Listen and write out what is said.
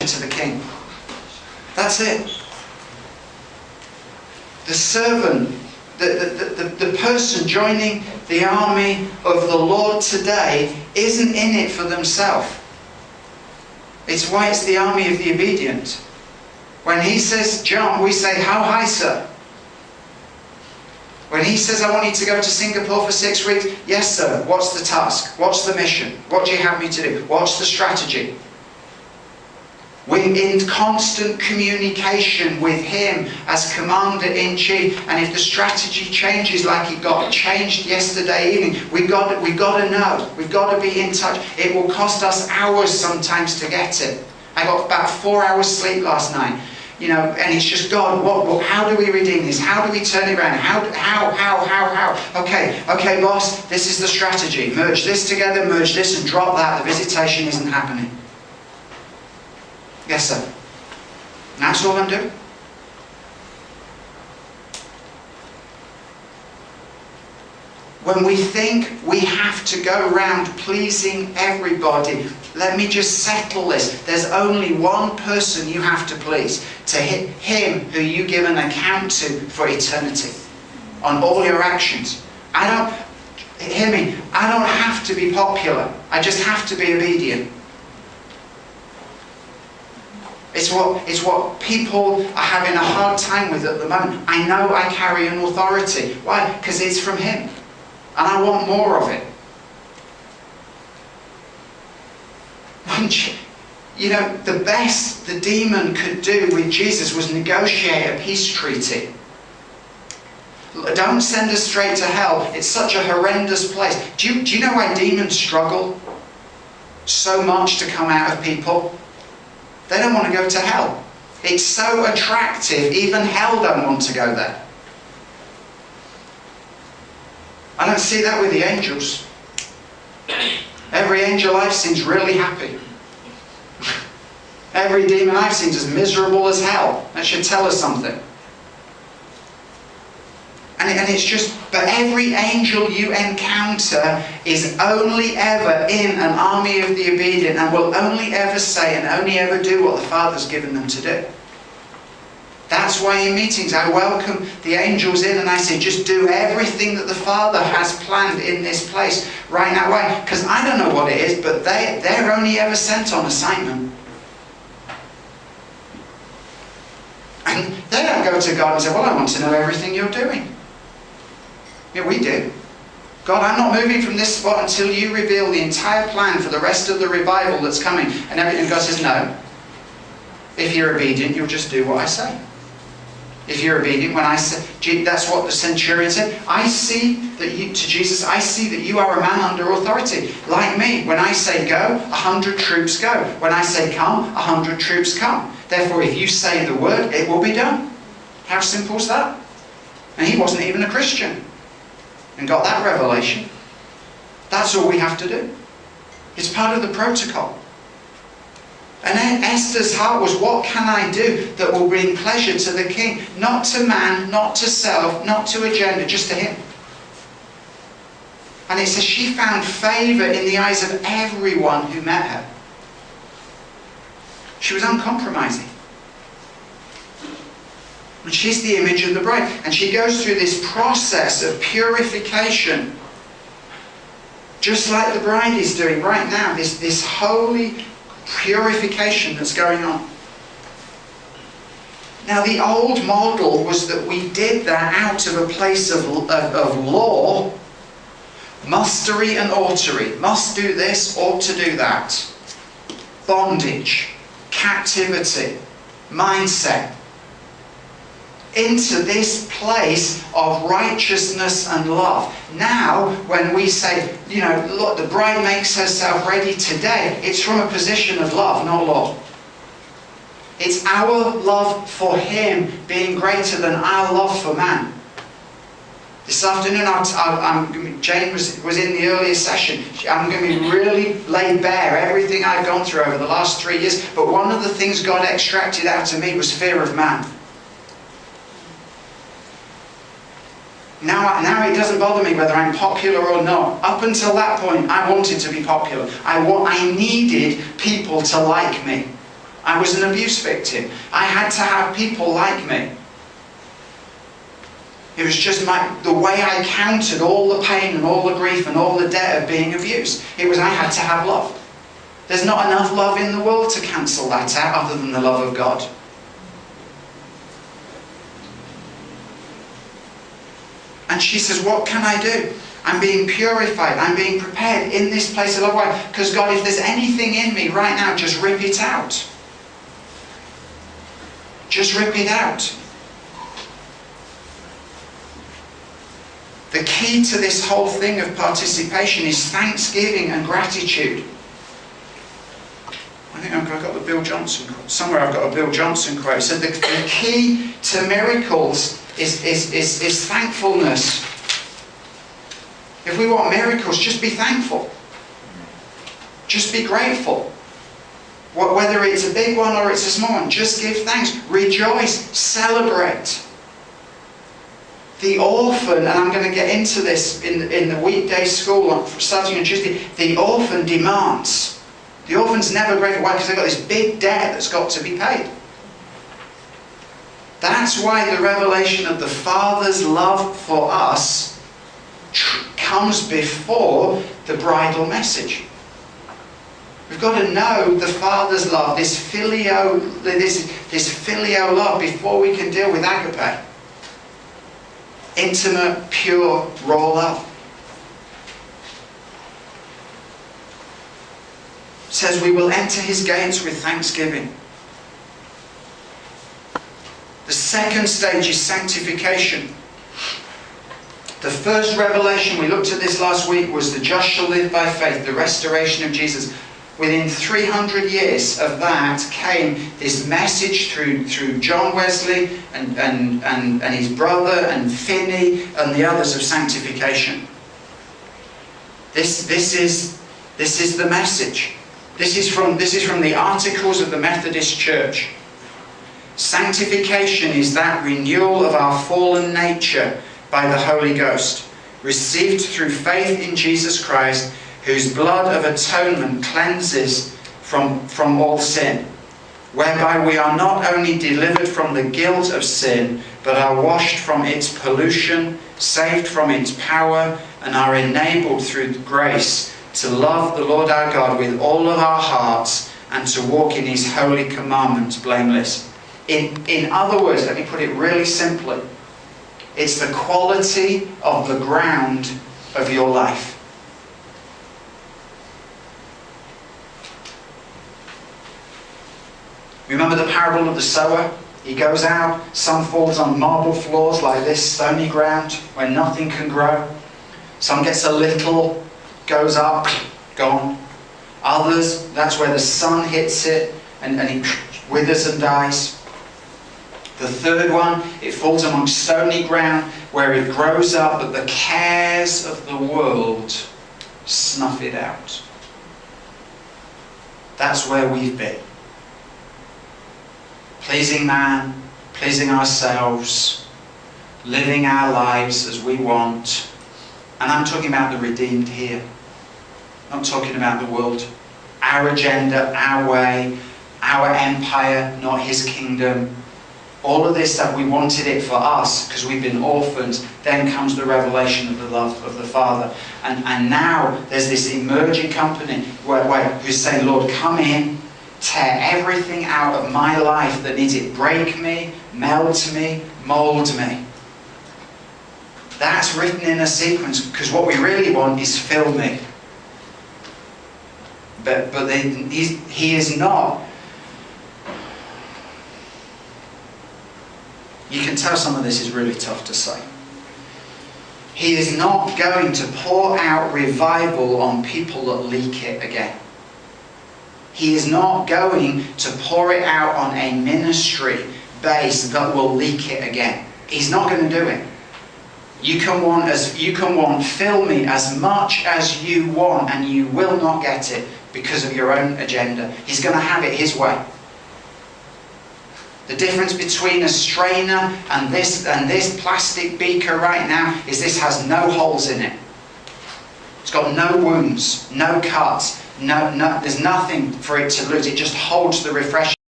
to the king. That's it. The servant, the person joining the army of the Lord today isn't in it for themselves. It's why it's the army of the obedient. When he says jump, we say, how high, sir? When he says, I want you to go to Singapore for 6 weeks, yes, sir. What's the task? What's the mission? What do you have me to do? What's the strategy? We're in constant communication with him as Commander-in-Chief. And if the strategy changes like it got changed yesterday evening, we've got to know. We've got to be in touch. It will cost us hours sometimes to get it. I got about 4 hours sleep last night. You know, and it's just, God, how do we redeem this? How do we turn it around? How? Okay, boss, this is the strategy. Merge this together, merge this, and drop that. The visitation isn't happening. Yes, sir. That's all I'm doing. When we think we have to go around pleasing everybody, let me just settle this. There's only one person you have to please. To him who you give an account to for eternity. On all your actions. Hear me, I don't have to be popular. I just have to be obedient. It's what people are having a hard time with at the moment. I know I carry an authority. Why? Because it's from him. And I want more of it. You know, the best the demon could do with Jesus was negotiate a peace treaty. Don't send us straight to hell. It's such a horrendous place. Do you know why demons struggle so much to come out of people? They don't want to go to hell. It's so attractive, even hell don't want to go there. I don't see that with the angels. Every angel I've seen is really happy. Every demon I've seen is as miserable as hell. That should tell us something. And it's just, but every angel you encounter is only ever in an army of the obedient and will only ever say and only ever do what the Father's given them to do. That's why in meetings I welcome the angels in and I say, just do everything that the Father has planned in this place right now. Why? Because I don't know what it is, but they're only ever sent on assignment. And they don't go to God and say, well, I want to know everything you're doing. Yeah, we do. God, I'm not moving from this spot until you reveal the entire plan for the rest of the revival that's coming. And everything. God says, no. If you're obedient, you'll just do what I say. If you're obedient, when I say, that's what the centurion said. I see that you, to Jesus, I see that you are a man under authority. Like me. When I say go, 100 troops go. When I say come, 100 troops come. Therefore, if you say the word, it will be done. How simple is that? And he wasn't even a Christian. And got that revelation. That's all we have to do. It's part of the protocol. And Esther's heart was, what can I do that will bring pleasure to the king? Not to man, not to self, not to agenda, just to him. And it says she found favour in the eyes of everyone who met her. She was uncompromising. And she's the image of the bride. And she goes through this process of purification. Just like the bride is doing right now. This holy purification that's going on. Now the old model was that we did that out of a place of law. Mustery and autery. Must do this, ought to do that. Bondage. Captivity. Mindset. Into this place of righteousness and love. Now, when we say, you know, look, the bride makes herself ready today, it's from a position of love, not law. It's our love for him being greater than our love for man. This afternoon, Jane was in the earlier session. I'm going to be really laid bare everything I've gone through over the last 3 years. But one of the things God extracted out of me was fear of man. Now it doesn't bother me whether I'm popular or not. Up until that point, I wanted to be popular. I needed people to like me. I was an abuse victim. I had to have people like me. It was just the way I countered all the pain and all the grief and all the debt of being abused. It was I had to have love. There's not enough love in the world to cancel that out other than the love of God. And she says, what can I do? I'm being purified. I'm being prepared in this place of love. Why? Because God, if there's anything in me right now, just rip it out. Just rip it out. The key to this whole thing of participation is thanksgiving and gratitude. I think I've got the Bill Johnson quote. Somewhere I've got a Bill Johnson quote. So the key to miracles is thankfulness. If we want miracles, just be thankful. Just be grateful. Whether it's a big one or it's a small one, just give thanks. Rejoice. Celebrate. The orphan, and I'm going to get into this in the weekday school starting on Tuesday, the orphan demands. The orphan's never grateful. Why? Because they've got this big debt that's got to be paid. That's why the revelation of the Father's love for us comes before the bridal message. We've got to know the Father's love, this filio love, before we can deal with agape. Intimate, pure, raw love. It says we will enter His gates with thanksgiving. The second stage is sanctification. The first revelation, we looked at this last week, was the just shall live by faith, the restoration of Jesus. Within 300 years of that came this message through John Wesley and his brother and Finney and the others of sanctification. This is the message. This is from the Articles of the Methodist Church. Sanctification is that renewal of our fallen nature by the Holy Ghost, received through faith in Jesus Christ, whose blood of atonement cleanses from all sin, whereby we are not only delivered from the guilt of sin, but are washed from its pollution, saved from its power, and are enabled through grace to love the Lord our God with all of our hearts and to walk in His holy commandments blameless. In other words, let me put it really simply, it's the quality of the ground of your life. Remember the parable of the sower? He goes out, some falls on marble floors like this, stony ground, where nothing can grow. Some gets a little, goes up, gone. Others, that's where the sun hits it, and it withers and dies. The third one, it falls among stony ground, where it grows up, but the cares of the world snuff it out. That's where we've been. Pleasing man, pleasing ourselves, living our lives as we want. And I'm talking about the redeemed here. I'm not talking about the world. Our agenda, our way, our empire, not His kingdom. All of this stuff, we wanted it for us because we've been orphans. Then comes the revelation of the love of the Father. And now there's this emerging company who's saying, Lord, come in. Tear everything out of my life that needs it. Break me, melt me, mould me. That's written in a sequence, because what we really want is fill me. But he is not. You can tell some of this is really tough to say. He is not going to pour out revival on people that leak it again. He is not going to pour it out on a ministry base that will leak it again. He's not going to do it. You can want fill me as much as you want, and you will not get it because of your own agenda. He's going to have it His way. The difference between a strainer and this plastic beaker right now is this has no holes in it. It's got no wounds, no cuts. No, there's nothing for it to lose. It just holds the refreshing.